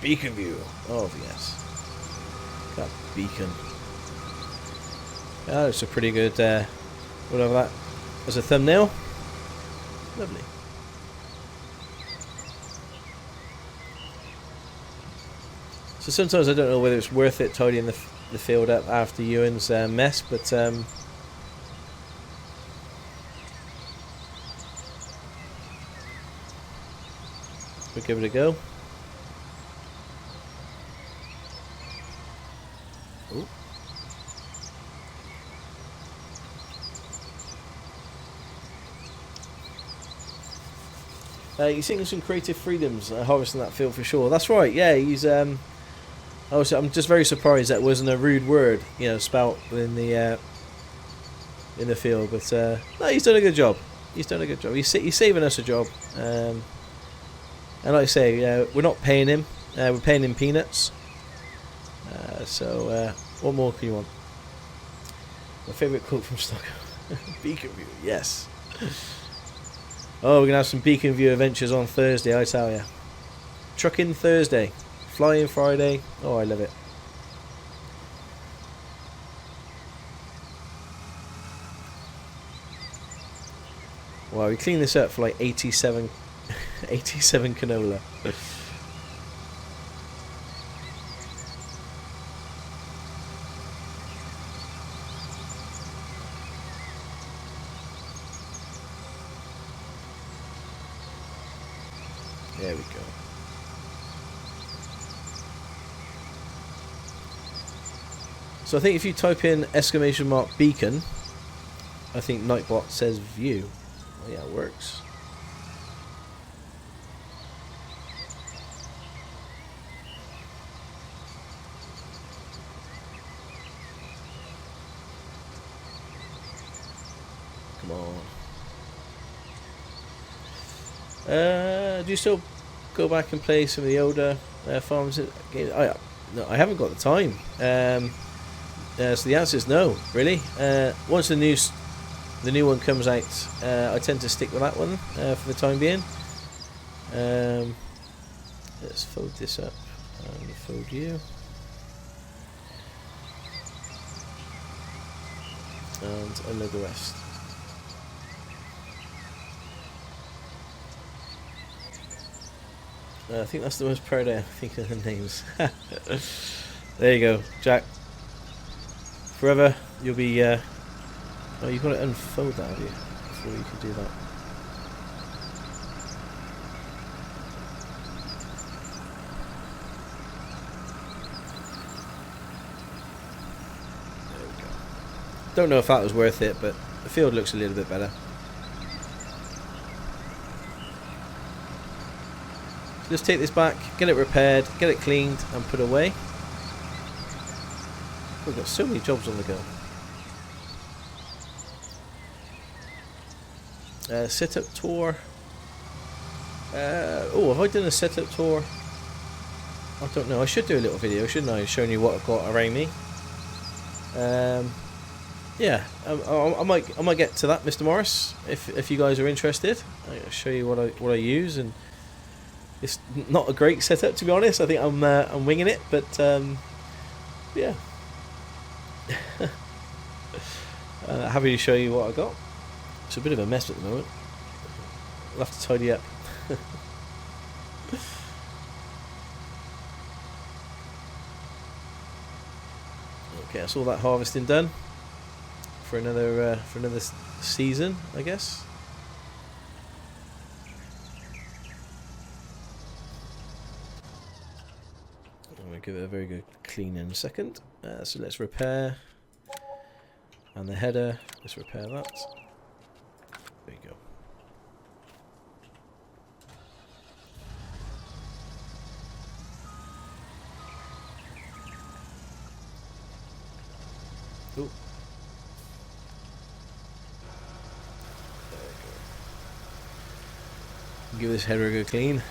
Beacon view. Oh yes. That beacon. Oh, it's a pretty good. Whatever that as a thumbnail. Lovely. So sometimes I don't know whether it's worth it tidying the field up after Ewan's mess, but we'll give it a go. Ooh. He's seeing some creative freedoms harvesting that field for sure. That's right. Yeah, he's. I'm just very surprised that wasn't a rude word, spout in the field. But no, he's done a good job. He's done a good job. He's saving us a job. And like I say, we're not paying him. We're paying him peanuts. So what more can you want? My favourite quote from Stock. Beacon View. Yes. Oh, we're going to have some Beacon View adventures on Thursday, I tell ya. Trucking Thursday. Flying Friday. Oh, I love it. Wow, we cleaned this up for like 87 canola. There we go. So I think if you type in ! beacon, I think Nightbot says view. Oh yeah, it works. Come on. Do you still go back and play some of the older farms games? No, I haven't got the time. So the answer is no, really. Once the new one comes out, I tend to stick with that one for the time being. Let's fold this up and fold you. And unload the rest. I think that's the most proud I think of the names. There you go, Jack. Forever, you'll be. Oh, you've got to unfold that, have you? Before you can do that. There we go. Don't know if that was worth it, but the field looks a little bit better. Just take this back, get it repaired, get it cleaned and put away. We've got so many jobs on the go. Setup tour. Oh, have I done a setup tour? I don't know. I should do a little video, shouldn't I? Showing you what I've got around me. Yeah, I might get to that, Mr. Morris, if you guys are interested. I'll show you what I use, and it's not a great setup, to be honest. I think I'm winging it, but yeah. Happy to show you what I got. It's a bit of a mess at the moment. I'll have to tidy up. Okay, that's all that harvesting done for another season, I guess. I'm going to give it a very good clean in a second. So let's repair. And the header, let's repair that. There you go. Ooh. There we go. Give this header a good clean.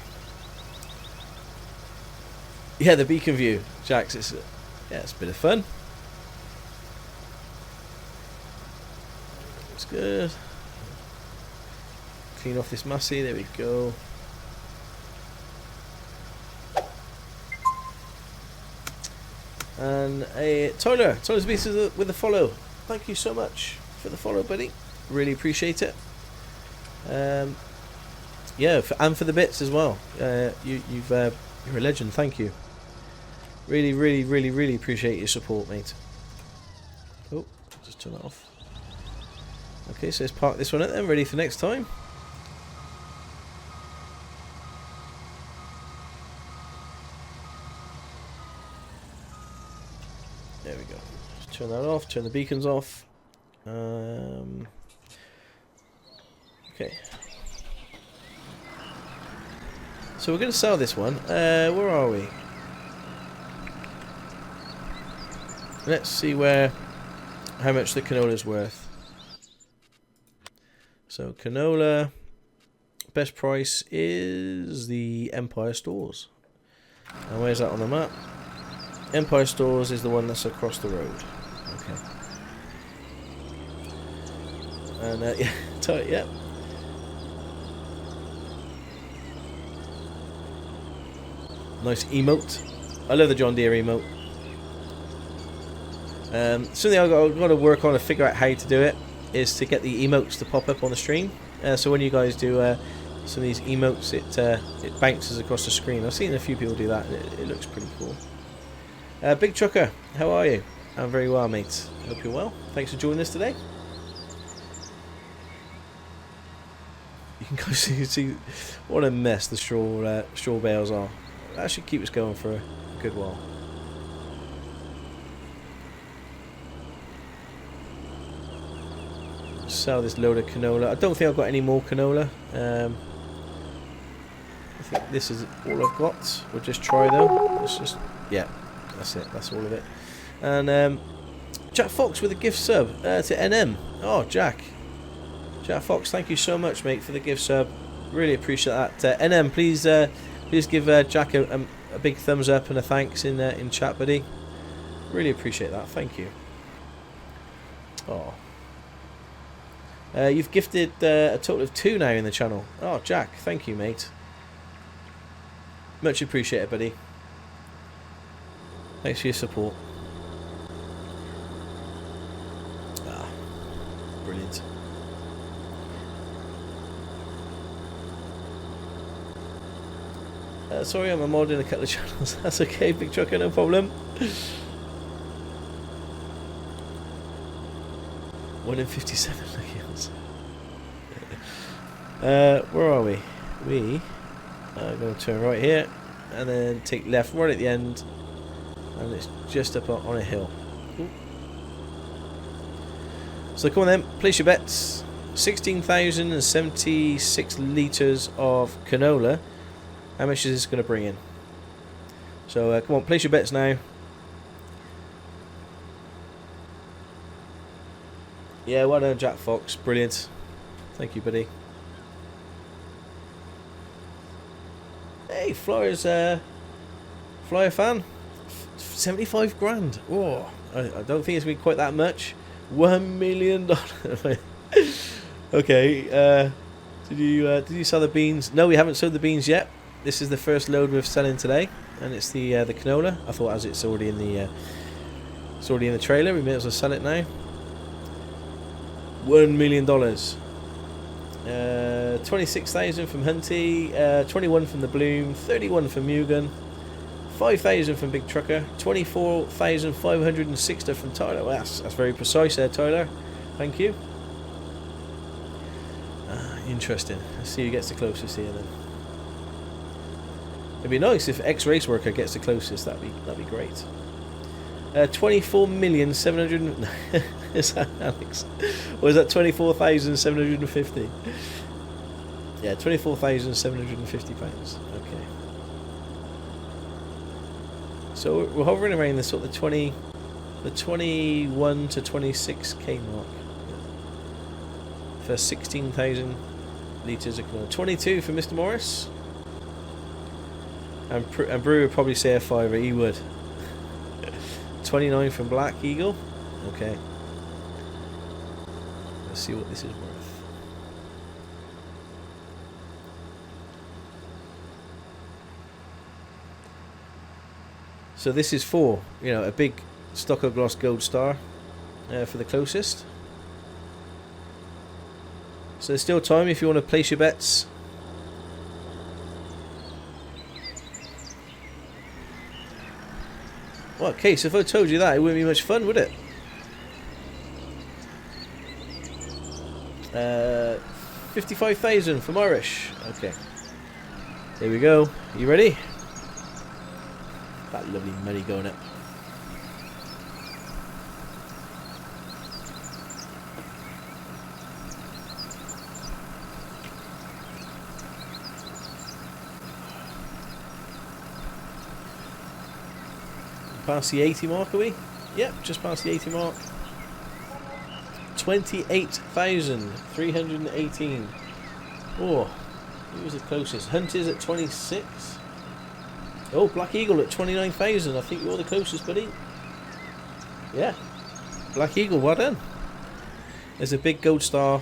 Yeah, the beacon view, Jax. It's a bit of fun. Looks good. Clean off this Massey. There we go. And a Tyler's Beast with the follow. Thank you so much for the follow, buddy. Really appreciate it. Yeah, and for the bits as well. You're a legend. Thank you. Really, really, really, really appreciate your support, mate. Oh, just turn that off. Okay, so let's park this one up then, ready for next time. There we go. Just turn that off, turn the beacons off. Okay. So we're going to sell this one. Where are we? Let's see how much the canola's worth. So canola, best price is the Empire Stores. And where's that on the map? Empire Stores is the one that's across the road. Okay. And yeah, tight, yeah. Nice emote. I love the John Deere emote. Something I've got to work on to figure out how to do it is to get the emotes to pop up on the stream. So when you guys do some of these emotes, it bounces across the screen. I've seen a few people do that, and it looks pretty cool. Big Trucker, how are you? I'm very well, mate. Hope you're well. Thanks for joining us today. You can go see what a mess the straw bales are. That should keep us going for a good while. Sell this load of canola. I don't think I've got any more canola. I think this is all I've got. We'll just try though. Yeah, that's it. That's all of it. And Jack Fox with a gift sub to NM. Oh, Jack Fox, thank you so much, mate, for the gift sub. Really appreciate that. NM, please give Jack a big thumbs up and a thanks in chat, buddy. Really appreciate that. Thank you. Oh. You've gifted a total of 2 now in the channel. Oh, Jack, thank you, mate. Much appreciated, buddy. Thanks for your support. Ah, brilliant. Sorry, I'm a mod in a couple of channels. That's okay, Big Trucker, no problem. 1 in 57 kills. Where are we? We are going to turn right here and then take left right at the end, and it's just up on a hill. Ooh. So come on then, place your bets. 16,076 litres of canola. How much is this going to bring in? So come on, place your bets now. Yeah, well done, Jack Fox. Brilliant. Thank you, buddy. Hey, Flyer's Flyer fan. 75 grand. Oh, I don't think it's going to be quite that much. $1 million. Okay. Did you sell the beans? No, we haven't sold the beans yet. This is the first load we're selling today, and it's the canola. I thought as it's already in the trailer, we may as well sell it now. $1 million. 26,000 from Hunty, 21 from the Bloom, 31 from Mugen, 5,000 from Big Trucker, 24,560 from Tyler. Well, that's very precise there, Tyler. Thank you. Interesting. Let's see who gets the closest here then. It'd be nice if X-Race Worker gets the closest. That'd be great. 24,700,000. Is that Alex? Or is that 24,750? Yeah, 24,750 pounds. Okay. So we're hovering around the sort of the 21 to 26k mark for 16,000 litres of canola. 22 for Mr. Morris. And Brew would probably say a fiver. He would. 29 from Black Eagle. Okay. Let's see what this is worth. So this is for, you know, a big Stockoglaws Gold Star for the closest. So there's still time if you want to place your bets. Well, Case, if I told you that, it wouldn't be much fun, would it? 55,000 from Irish. Okay. Here we go. You ready? That lovely money going up. Past the 80 mark, are we? Yep, just past the 80 mark. 28,318. Oh, who was the closest? Hunt is at 26. Oh, Black Eagle at 29,000. I think you're the closest, buddy. Yeah, Black Eagle, well done. There's a big gold star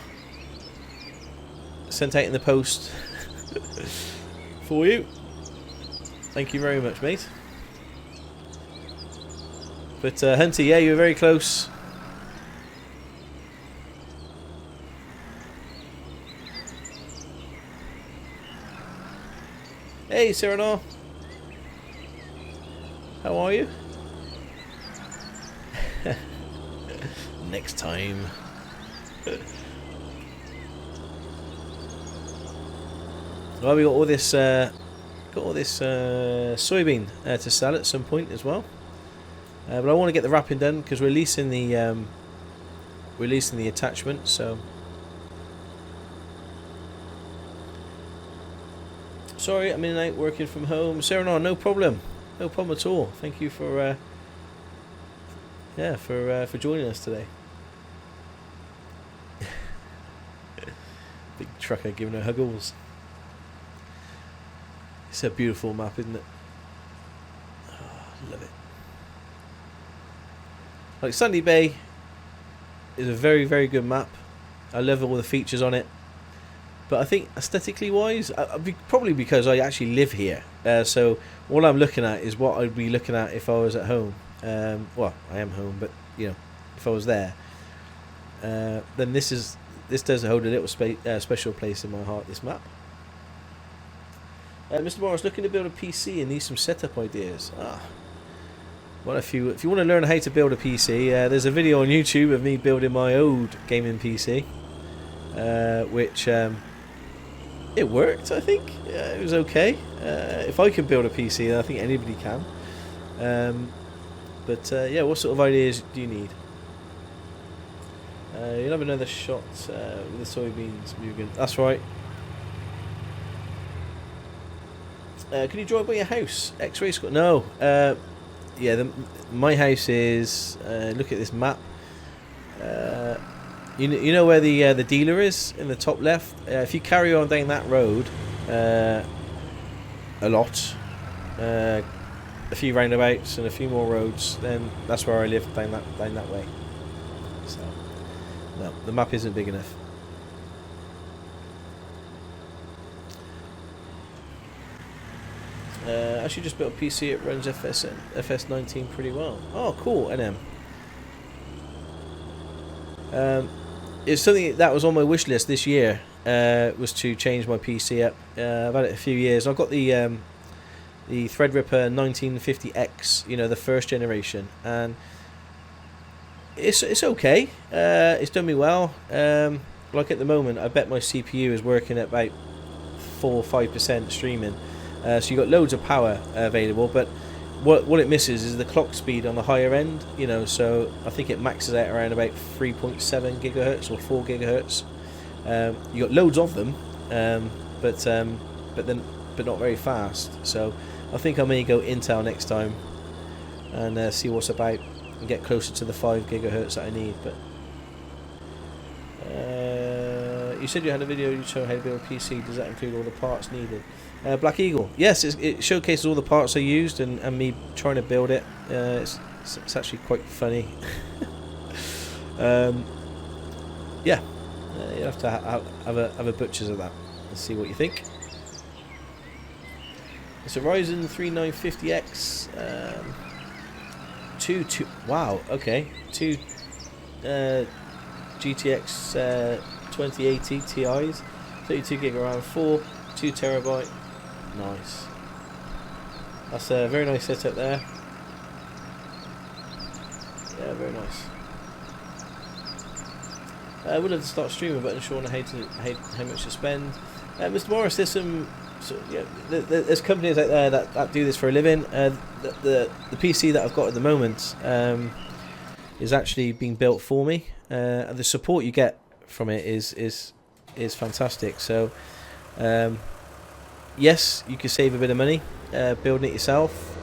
sent out in the post for you. Thank you very much, mate. But Hunter, yeah, you were very close. Hey, Cyrano. How are you? Next time. Well, we got all this soybean to sell at some point as well. But I want to get the wrapping done because we're releasing the attachment. So sorry, I'm in and out working from home. Sarah, no problem at all. Thank you for for joining us today. Big trucker giving her huggles. It's a beautiful map, isn't it? Oh, love it. Like Sandy Bay is a very, very good map. I love all the features on it. But I think aesthetically wise, probably because I actually live here. So all I'm looking at is what I'd be looking at if I was at home. Well, I am home, but you know, if I was there, then this does hold a little special place in my heart. This map. Mr. Morris, looking to build a PC and need some setup ideas. Well, if you want to learn how to build a PC, there's a video on YouTube of me building my old gaming PC, which it worked. I think it was okay. If I can build a PC, then I think anybody can. But yeah, what sort of ideas do you need? You'll have another shot with the soybeans moving. That's right. Can you drive by your house? X-ray score? No. Yeah, my house is. Look at this map. You know where the dealer is in the top left. If you carry on down that road, a lot, a few roundabouts and a few more roads, then that's where I live down that way. So, no, the map isn't big enough. Actually just built a PC, it runs FS19 pretty well. Oh, cool, NM. It's something that was on my wish list this year, was to change my PC up. I've had it a few years. I've got the Threadripper 1950X, you know, the first generation, and it's okay. It's done me well. Like at the moment, I bet my CPU is working at about 4 or 5% streaming. So you've got loads of power available, but what it misses is the clock speed on the higher end, you know, so I think it maxes out around about 3.7 gigahertz or 4 gigahertz. You got loads of them, but not very fast. So I think I may go Intel next time and see what's about and get closer to the 5 gigahertz that I need. But you said you had a video you showed how to build a PC. Does that include all the parts needed? Black Eagle, yes, it showcases all the parts I used and me trying to build it. It's actually quite funny. Yeah, you'll have to have a butcher's of that and see what you think. It's a Ryzen 3950X. Wow. Okay. Two GTX 2080 Ti's. 32 gig RAM, 2 terabyte. Nice. That's a very nice setup there. Yeah, very nice. I would love to start streaming, but unsure on how much to spend. Mr. Morris, there's some. There's companies out there that do this for a living. The PC that I've got at the moment is actually being built for me. And the support you get from it is fantastic. So, yes, you can save a bit of money building it yourself.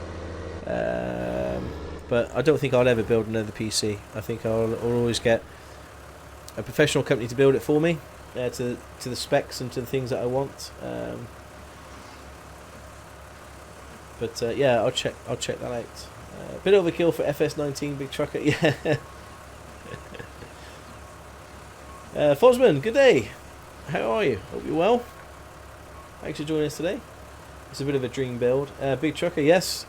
But I don't think I'll ever build another PC. I think I'll always get a professional company to build it for me, to the specs and to the things that I want. But yeah, I'll check that out. Bit overkill for FS19 big trucker. Yeah. Fosman, good day. How are you? Hope you're well. Thanks for joining us today. It's a bit of a dream build. Big trucker, yes.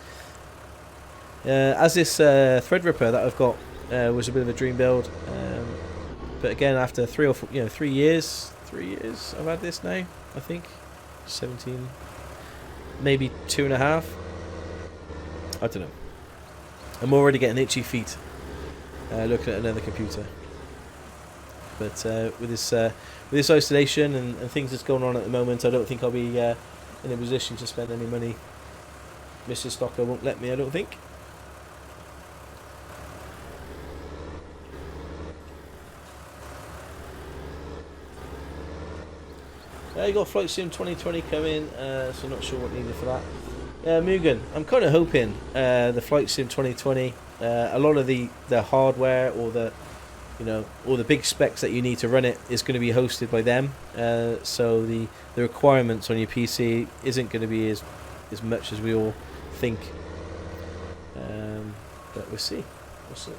As this Threadripper that I've got was a bit of a dream build, but again, after 3 years I've had this now. I think 17, maybe 2.5. I don't know. I'm already getting itchy feet looking at another computer. But with this isolation and things that's going on at the moment, I don't think I'll be in a position to spend any money. Mrs. Stocker won't let me, I don't think. You got Flight Sim 2020 coming, so not sure what needed for that. Mugen, I'm kind of hoping the Flight Sim 2020, a lot of the hardware or the big specs that you need to run it is going to be hosted by them. So the requirements on your PC isn't going to be as much as we all think. But we'll see. We'll see.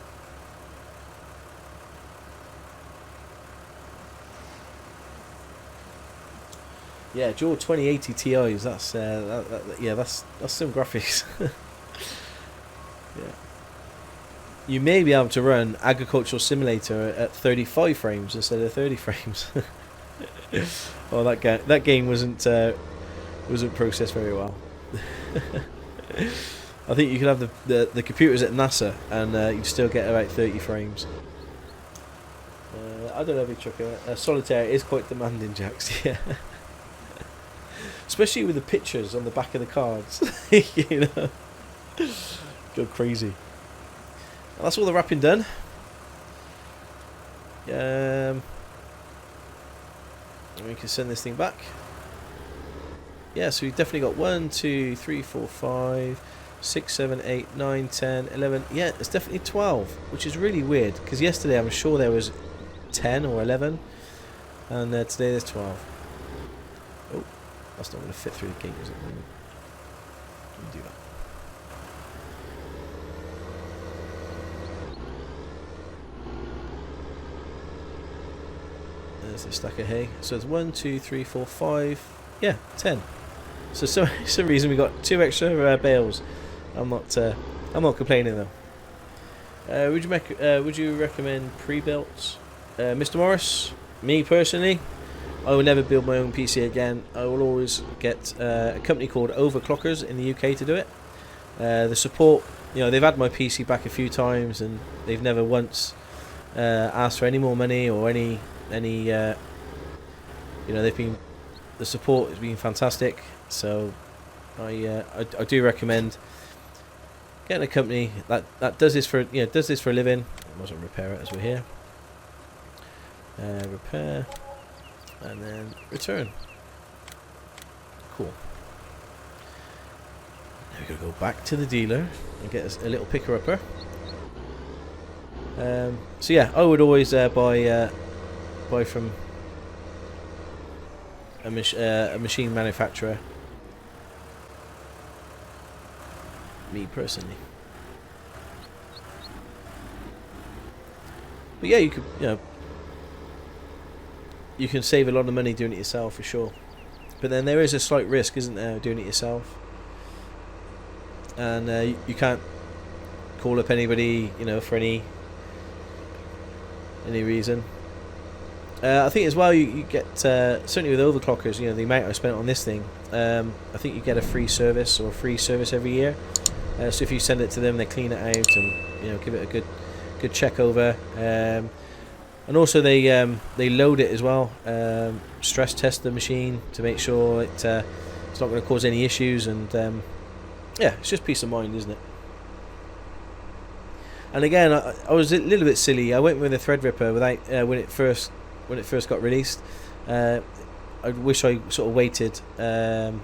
Yeah, Jaw 2080 Ti's. That's some graphics. Yeah. You may be able to run Agricultural Simulator at 35 frames instead of 30 frames. Oh, that game wasn't processed very well. I think you could have the computers at NASA and you'd still get about 30 frames. I don't know, Big Trucker. Solitaire is quite demanding, Jax. Yeah. Especially with the pictures on the back of the cards. You know, go crazy. Well, that's all the wrapping done. We can send this thing back. Yeah, so we've definitely got 1, 2, 3, 4, 5, 6, 7, 8, 9, 10, 11. Yeah, it's definitely 12, which is really weird because yesterday I'm sure there was 10 or 11, and today there's 12. Oh, that's not going to fit through the gate, is it? Let me do that. There's a stack of hay. So it's 1, 2, 3, 4, 5. Yeah, 10. So some reason we got 2 extra bales. I'm not complaining though. Would you recommend pre-built? Mr. Morris, me personally, I will never build my own PC again. I will always get a company called Overclockers in the UK to do it. The support, they've had my PC back a few times and they've never once asked for any more money or any the support has been fantastic. So I do recommend getting a company that does this for a living. I mustn't repair it as we're here. Repair and then return. Cool. Now we're gonna go back to the dealer and get us a little picker upper. So yeah, I would always buy from a machine manufacturer. Me personally. But yeah, you could, you can save a lot of money doing it yourself for sure. But then there is a slight risk, isn't there, doing it yourself? and you can't call up anybody, you know, for any reason. I think as well you get, certainly with overclockers, you know, the amount I spent on this thing, I think you get a free service every year. So if you send it to them, they clean it out and, you know, give it a good check over. And also they load it as well, stress test the machine to make sure it's not going to cause any issues, and yeah, it's just peace of mind, isn't it? And again, I was a little bit silly. I went with a Threadripper without when it first got released. I wish I sort of waited. I'm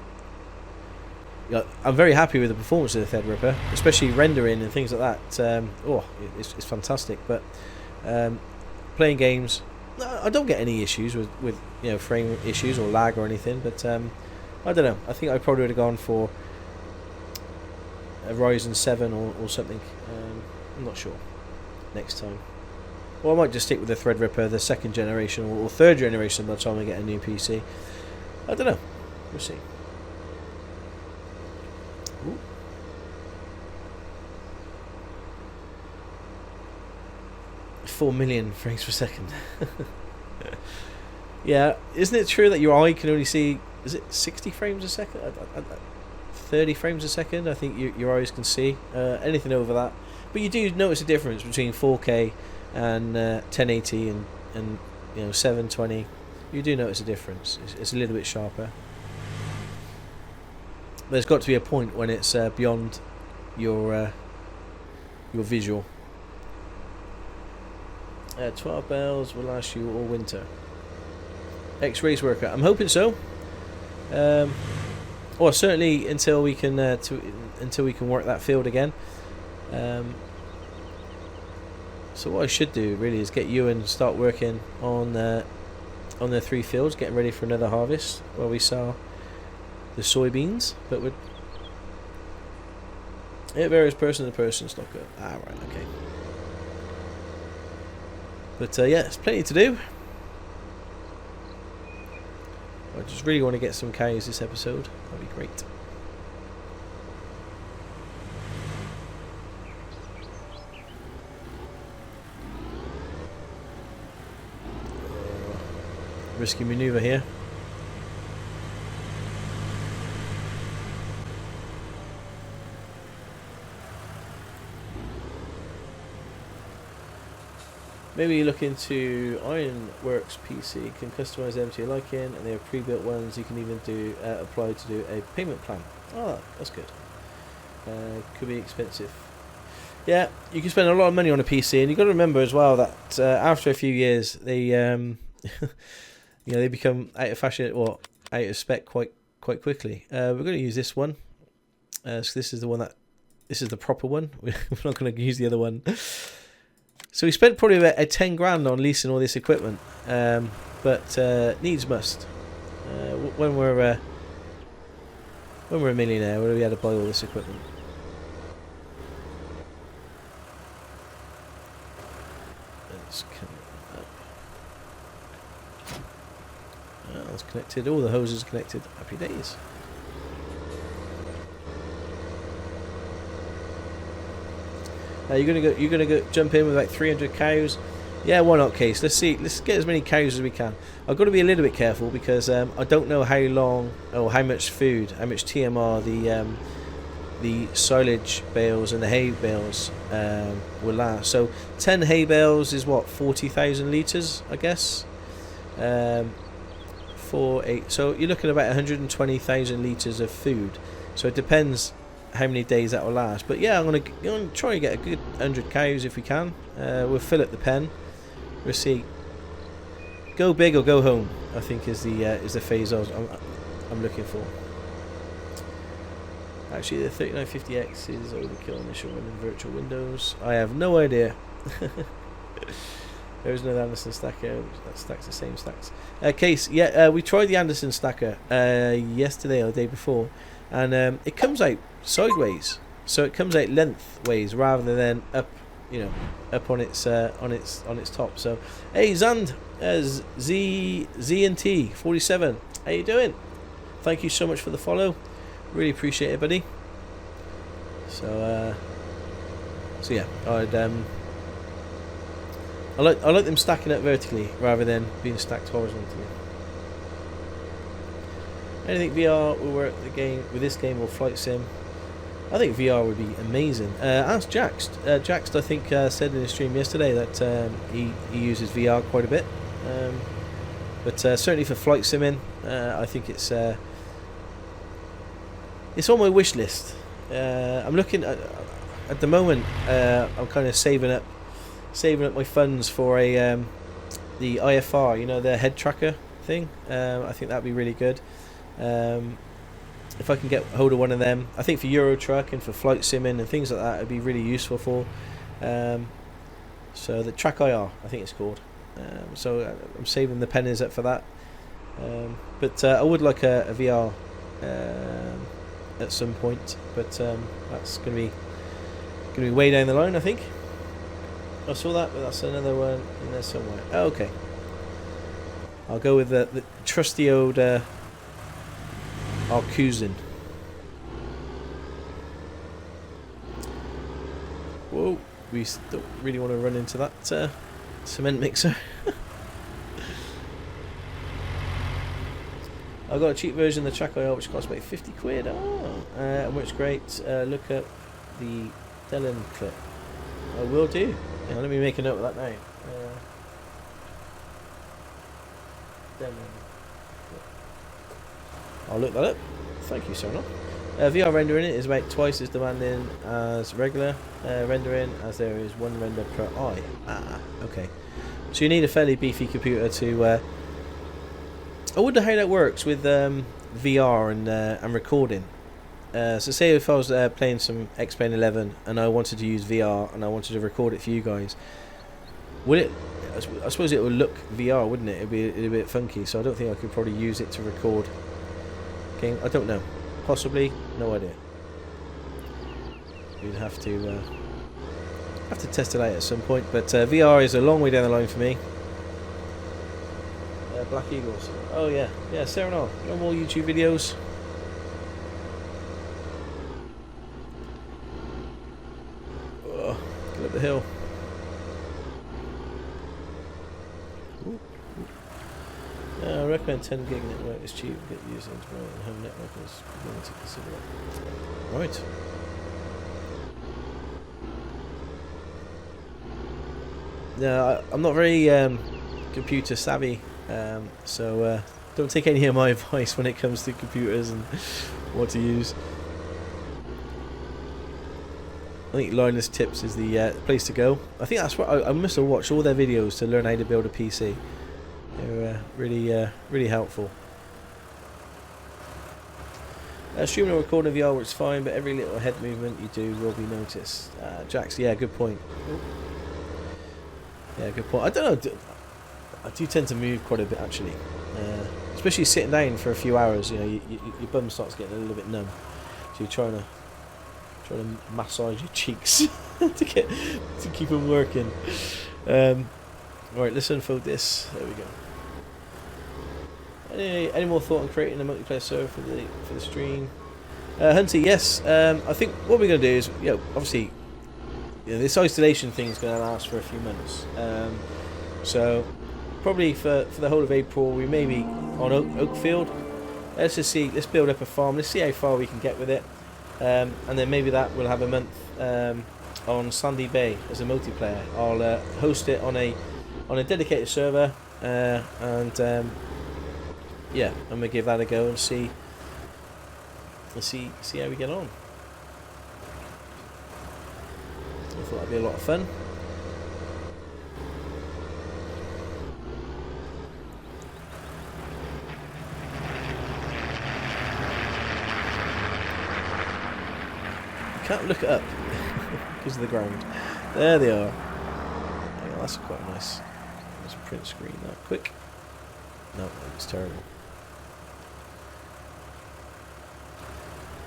very happy with the performance of the Threadripper, especially rendering and things like that. It's fantastic. But playing games, I don't get any issues with you know, frame issues or lag or anything. But I don't know. I think I probably would have gone for a Ryzen 7 or something. I'm not sure. Next time. Or I might just stick with the Threadripper, the second generation or third generation by the time I get a new PC. I don't know. We'll see. Ooh. $4 million frames per second. Yeah, isn't it true that your eye can only see, is it 60 frames a second? 30 frames a second, I think your eyes can see. Anything over that. But you do notice a difference between 4K and 1080 and you know, 720. You do notice a difference. It's a little bit sharper. But there's got to be a point when it's beyond your visual. 12 bells will last you all winter. Ex-race worker. I'm hoping so. Or certainly until we can work that field again. So what I should do really is get you and start working on the 3 fields, getting ready for another harvest where we sow the soybeans. But it varies person to person. It's not good. Right, okay. But yeah, it's plenty to do. I just really want to get some cows this episode. That'd be great. Risky maneuver here. Maybe look into Ironworks PC. Can customize them to your liking, and they have pre-built ones. You can even do apply to do a payment plan. Oh, that's good. Could be expensive. Yeah, you can spend a lot of money on a PC, and you've got to remember as well that after a few years, they you know, they become out of fashion or out of spec quite quickly. We're going to use this one. So this is the one this is the proper one. We're not going to use the other one. So we spent probably about 10 grand on leasing all this equipment, but needs must. When we're a millionaire, we'll be able to buy all this equipment. Let's connect up. That's connected. All the hoses connected. Happy days. You're gonna go jump in with like 300 cows. Yeah, why not, Case? Let's see. Let's get as many cows as we can. I've got to be a little bit careful because I don't know how long or how much food, how much TMR the silage bales and the hay bales will last. So 10 hay bales is what, 40,000 litres, I guess. 4, 8. So you're looking at about 120,000 litres of food. So it depends how many days that will last. But yeah, I'm gonna try and get a good 100 cows if we can. We'll fill up the pen. We'll see. Go big or go home, I think is the phase I'm looking for. Actually, the 3950X is overkill initial running virtual windows. I have no idea. There is no Anderson stacker that stacks the same stacks. Case, yeah, we tried the Anderson stacker yesterday or the day before, and it comes out sideways, so it comes out lengthways rather than up, you know, up on its top. So, hey Zand, Z&T 47, how you doing? Thank you so much for the follow. Really appreciate it, buddy. So yeah, I like them stacking up vertically rather than being stacked horizontally. Anything VR will work with this game or flight sim? I think VR would be amazing. Ask Jax. Jax, I think, said in his stream yesterday that he uses VR quite a bit. But certainly for flight simming, I think it's on my wish list. I'm looking at the moment. I'm kind of saving up my funds for the IFR. You know, the head tracker thing. I think that'd be really good. If I can get hold of one of them, I think for Euro Truck and for flight simming and things like that, it'd be really useful for. So the Track IR, I think it's called. So I'm saving the pennies up for that. But I would like a VR at some point. But that's gonna be way down the line, I think. I saw that, but that's another one in there somewhere. Oh, okay. I'll go with the trusty old Arcusin. Whoa, we don't really want to run into that cement mixer. I got a cheap version of the Track IR which costs about 50 quid. Oh, and works great. Look at the Dellen clip. I will do. Yeah, let me make a note of that now. Dellen. I'll look that up. Thank you, Sonal. VR rendering is about twice as demanding as regular rendering, as there is one render per eye. Ah, okay. So you need a fairly beefy computer to. I wonder how that works with VR and recording. So say if I was playing some X-Plane 11 and I wanted to use VR and I wanted to record it for you guys, would it? I suppose it would look VR, wouldn't it? It'd be a bit funky. So I don't think I could probably use it to record. I don't know. Possibly, no idea. We'd have to test it out at some point. But VR is a long way down the line for me. Black Eagles. Oh yeah, yeah. Serenal. No more YouTube videos. Oh, get up the hill. I recommend 10 gig network is cheap, get used into my home network is willing to consider it. Right. No, I'm not very computer savvy, so don't take any of my advice when it comes to computers and what to use. I think Linus Tips is the place to go. I think that's what I must have watched all their videos to learn how to build a PC. They're really helpful. Streaming or recording VR works fine, but every little head movement you do will be noticed. Jax, yeah, good point. Yeah, good point. I don't know. I do tend to move quite a bit actually, especially sitting down for a few hours. You know, your bum starts getting a little bit numb, so you're trying to massage your cheeks to keep them working. Right, let's unfold this. There we go. Any more thought on creating a multiplayer server for the stream? Hunter, yes. I think what we're going to do is, obviously, this isolation thing is going to last for a few months. So probably for the whole of April, we may be on Oakfield. Let's just see. Let's build up a farm. Let's see how far we can get with it, and then maybe that we'll have a month on Sandy Bay as a multiplayer. I'll host it on a dedicated server, and yeah, I'm gonna give that a go and see how we get on. I thought that'd be a lot of fun. You can't look it up because of the ground. There they are. Oh, that's quite nice. Let's print screen that quick. No, it's terrible.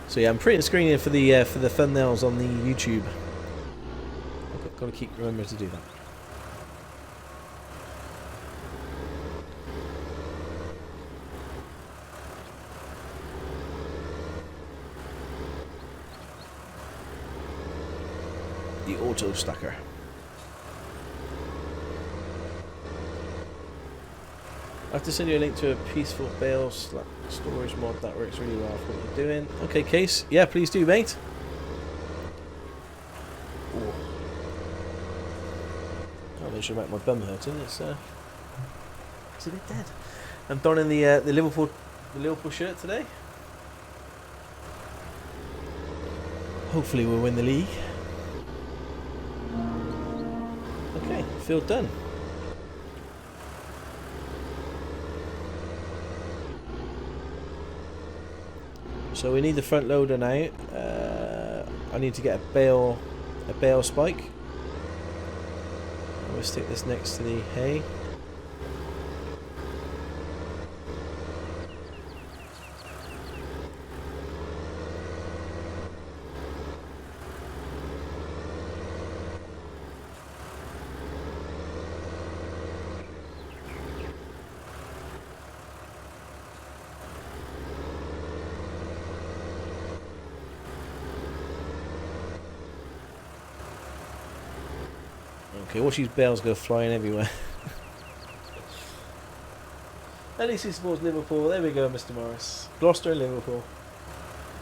So yeah, I'm printing screening for the thumbnails on the YouTube. I've got to keep remembering to do that. the auto stacker. I have to send you a link to a peaceful bale storage mod that works really well for what you're doing. Okay, Case. Yeah, please do, mate. Ooh. I'll make sure about my bum hurting. It's a bit dead. I'm donning the Liverpool shirt today. Hopefully we'll win the league. Okay, field done. So we need the front loader now. I need to get a bale spike. We'll stick this next to the hay. Okay, watch these bales go flying everywhere. At least he supports Liverpool. There we go, Mr. Morris. Gloucester and Liverpool.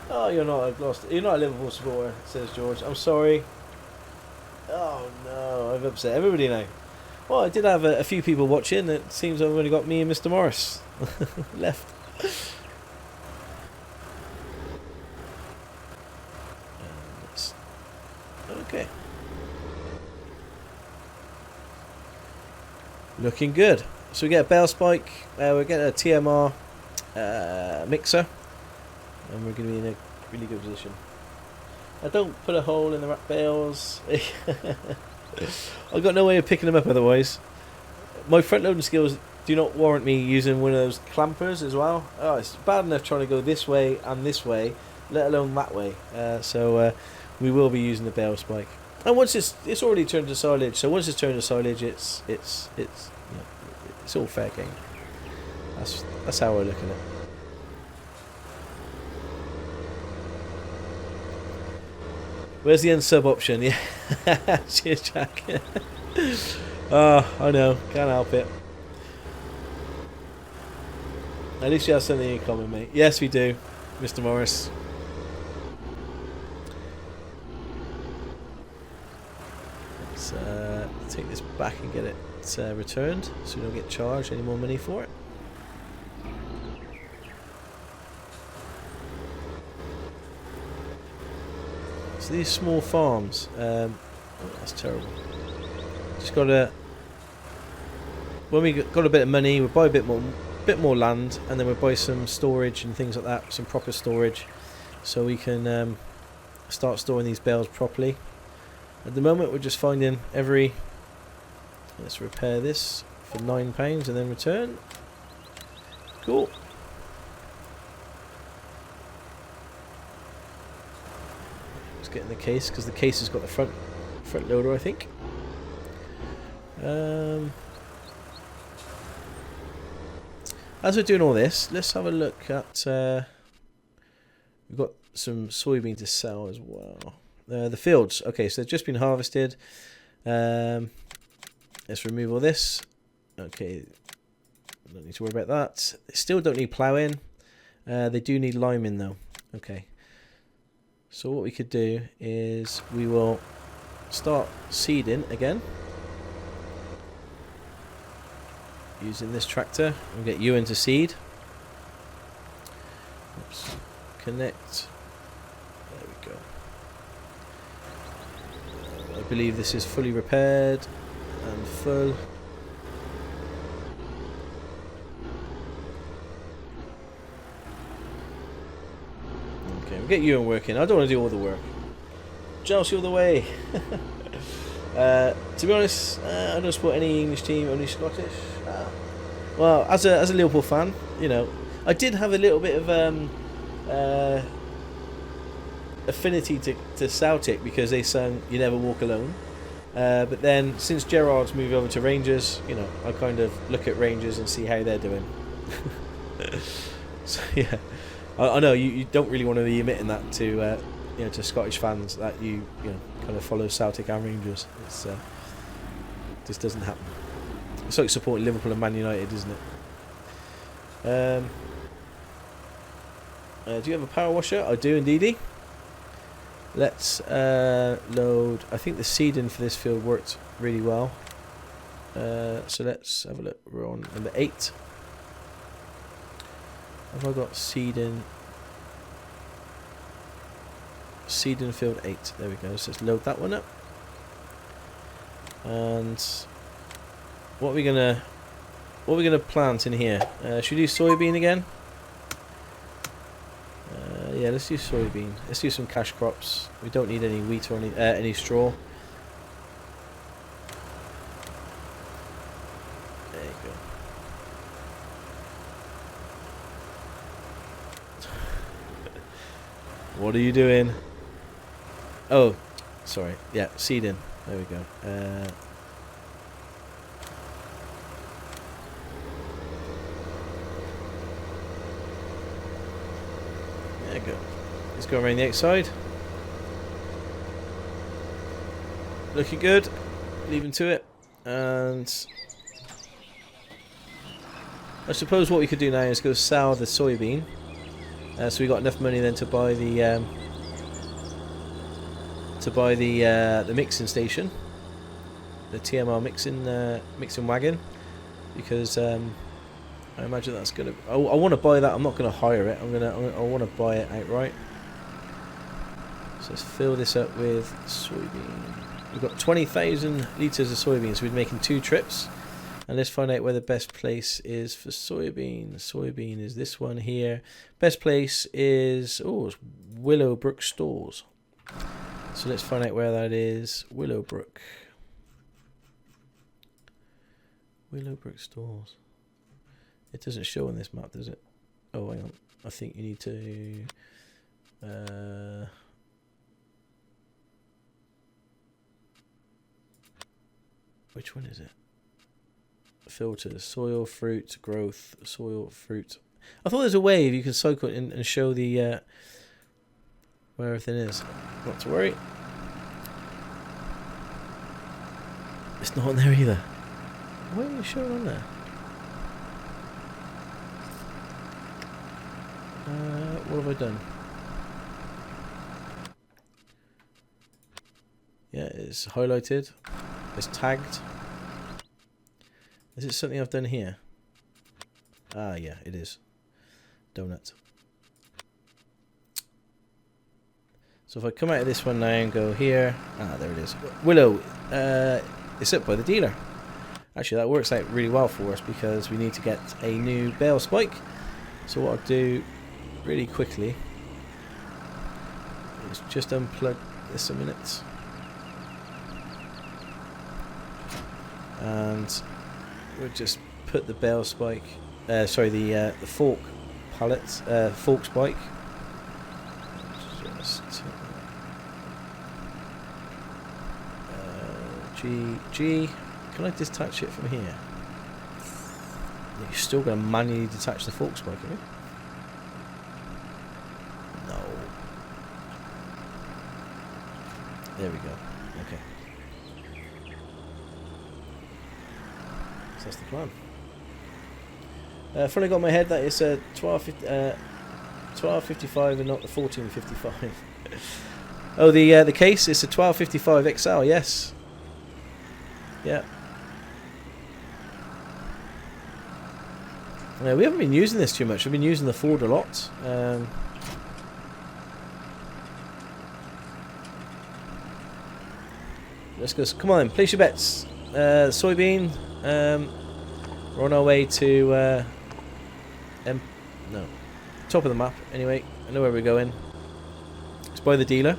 Oh, you're not a Gloucester. You're not a Liverpool supporter, says George. I'm sorry. Oh no, I've upset everybody now. Well, I did have a few people watching. It seems I've only got me and Mr. Morris left. Okay. Looking good. So we get a bale spike, we get a TMR mixer, and we're going to be in a really good position. I don't put a hole in the rack bales. I've got no way of picking them up otherwise. My front loading skills do not warrant me using one of those clampers as well. Oh, it's bad enough trying to go this way and this way, let alone that way. So we will be using the bale spike. And once it's already turned to silage, so once it's turned to silage, it's all fair game. That's how we're looking at it. Where's the unsub option? Yeah, cheers, Jack. Oh, I know, can't help it. At least you have something in common, mate. Yes, we do, Mr. Morris. Let's take this back and get it returned, so we don't get charged any more money for it. So these small farms, oh, that's terrible. Just gotta, when we got a bit of money, we'll buy a bit more land, and then we'll buy some storage and things like that, some proper storage, so we can start storing these bales properly. At the moment, we're just finding every. Let's repair this for £9 and then return. Cool. Let's get in the case because the case has got the front loader, I think. As we're doing all this, let's have a look at. We've got some soybean to sell as well. The fields. Okay, so they've just been harvested. Let's remove all this. Okay, don't need to worry about that. They still don't need ploughing. They do need liming though. Okay. So what we could do is we will start seeding again. Using this tractor. We'll get you into seed. Oops. Connect. There we go. I believe this is fully repaired and full. Okay, we'll get you in working. I don't want to do all the work. Chelsea all the way. To be honest, I don't support any English team, only Scottish. Well, as a Liverpool fan, you know, I did have a little bit of affinity to Celtic because they sang "You Never Walk Alone." But then, since Gerrard's moved over to Rangers, you know, I kind of look at Rangers and see how they're doing. So yeah, I know you don't really want to be admitting that to you know, to Scottish fans that you know kind of follow Celtic and Rangers. It's this doesn't happen. It's like supporting Liverpool and Man United, isn't it? Do you have a power washer? I do indeedy. Let's load. I think the seeding for this field worked really well. So let's have a look. We're on number 8. Have I got seeding? Seeding field 8. There we go. So let's load that one up. And what are we gonna plant in here? Should we do soybean again? Yeah, let's do soybean. Let's do some cash crops. We don't need any wheat or any straw. There you go. What are you doing? Oh, sorry. Yeah, seeding. There we go. There you go. Let's go around the outside. Looking good. Leaving to it. And I suppose what we could do now is go sell the soybean. So we got enough money then to buy the mixing station, the TMR mixing wagon, because I imagine that's gonna. I want to buy that. I'm not gonna hire it. I want to buy it outright. So let's fill this up with soybean. We've got 20,000 litres of soybeans. So we're making 2 trips, and let's find out where the best place is for soybean. Soybean is this one here. Best place is it's Willowbrook Stores. So let's find out where that is. Willowbrook. Willowbrook Stores. It doesn't show on this map, does it? Oh, hang on. I think you need to... which one is it? Filter. Soil, fruit, growth. Soil, fruit. I thought there's a way if you can cycle it and show the... where everything is. Not to worry. It's not on there either. Why are you showing on there? What have I done? Yeah, it's highlighted. It's tagged. Is it something I've done here? Ah, yeah, it is. Donut. So if I come out of this one now and go here, there it is. Willow, it's up by the dealer. Actually, that works out really well for us because we need to get a new bale spike. So what I'll do really quickly is just unplug this a minute. And we'll just put the bale spike, the fork pallet, fork spike. G. Can I detach it from here? You're still going to manually detach the fork spike, are you? No. There we go. Okay. So that's the plan. Finally got in my head that it's a 1255 and not the 1455. Oh, the case is a 1255 XL. Yes. Yeah. Yeah, we haven't been using this too much. I've been using the Ford a lot. Let's go. Come on, place your bets. Soybean. We're on our way to top of the map. Anyway, I know where we're going. It's by the dealer.